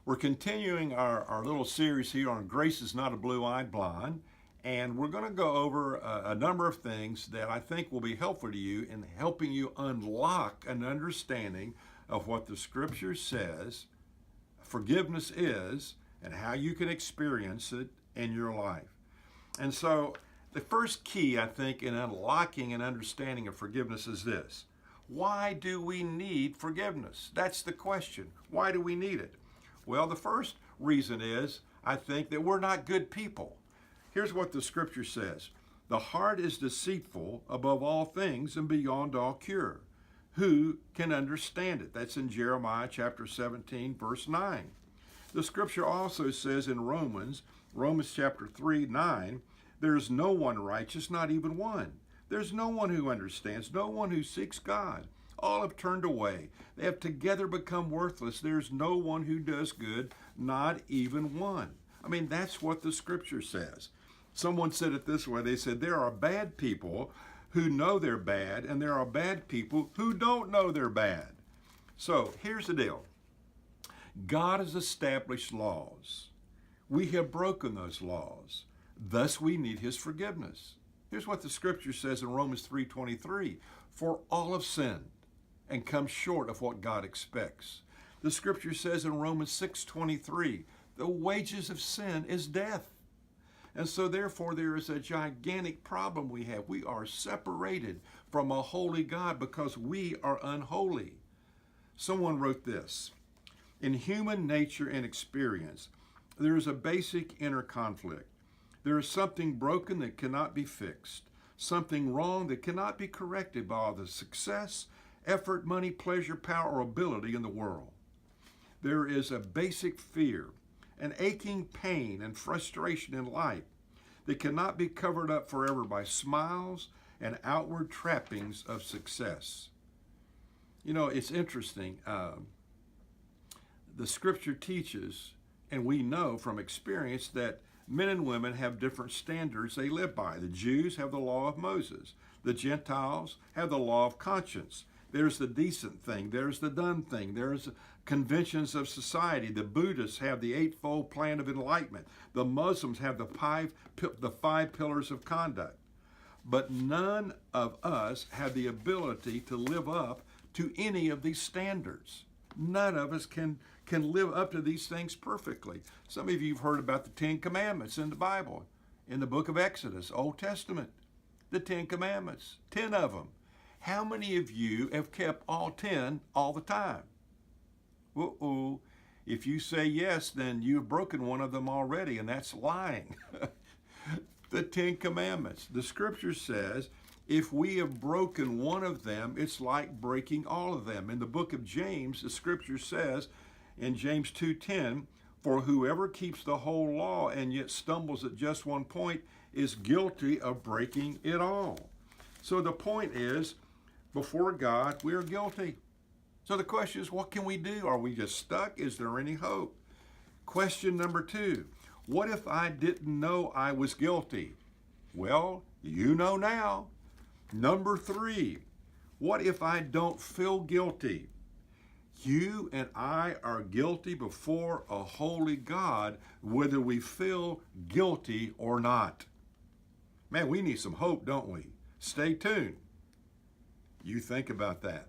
We're continuing our little series here on Grace is Not a Blue-Eyed Blonde, and we're going to go over a number of things that I think will be helpful to you in helping you unlock an understanding of what the Scripture says forgiveness is and how you can experience it in your life. And so the first key, I think, in unlocking an understanding of forgiveness is this. Why do we need forgiveness? That's the question. Why do we need it? Well, the first reason is, I think, that we're not good people. Here's what the Scripture says. The heart is deceitful above all things and beyond all cure. Who can understand it? That's in Jeremiah chapter 17, verse 9. The Scripture also says in Romans chapter 3, 9, there is no one righteous, not even one. There's no one who understands, no one who seeks God. All have turned away. They have together become worthless. There's no one who does good, not even one. I mean, that's what the Scripture says. Someone said it this way. They said, there are bad people who know they're bad, and there are bad people who don't know they're bad. So here's the deal. God has established laws. We have broken those laws. Thus, we need His forgiveness. Here's what the Scripture says in Romans 3:23. For all have sinned and come short of what God expects. The Scripture says in Romans 6:23, the wages of sin is death. And so therefore there is a gigantic problem we have. We are separated from a holy God because we are unholy. Someone wrote this. In human nature and experience, there is a basic inner conflict. There is something broken that cannot be fixed, something wrong that cannot be corrected by all the success, effort, money, pleasure, power, or ability in the world. There is a basic fear, an aching pain and frustration in life that cannot be covered up forever by smiles and outward trappings of success. You know, it's interesting. The Scripture teaches, and we know from experience, that men and women have different standards they live by. The Jews have the law of Moses. The Gentiles have the law of conscience. There's the decent thing. There's the done thing. There's conventions of society. The Buddhists have the eightfold plan of enlightenment. The Muslims have the five pillars of conduct. But none of us have the ability to live up to any of these standards. None of us can live up to these things perfectly. Some of you have heard about the 10 Commandments in the Bible, in the book of Exodus, Old Testament. The 10 Commandments, 10 of them. How many of you have kept all 10 all the time? Uh-oh. If you say yes, then you've broken one of them already, and that's lying. The 10 Commandments. The Scripture says, if we have broken one of them, it's like breaking all of them. In the book of James, the Scripture says in James 2:10, for whoever keeps the whole law and yet stumbles at just one point is guilty of breaking it all. So the point is, before God, we are guilty. So the question is, what can we do? Are we just stuck? Is there any hope? Question number 2, what if I didn't know I was guilty? Well, you know now. Number 3, what if I don't feel guilty? You and I are guilty before a holy God, whether we feel guilty or not. Man, we need some hope, don't we? Stay tuned. You think about that.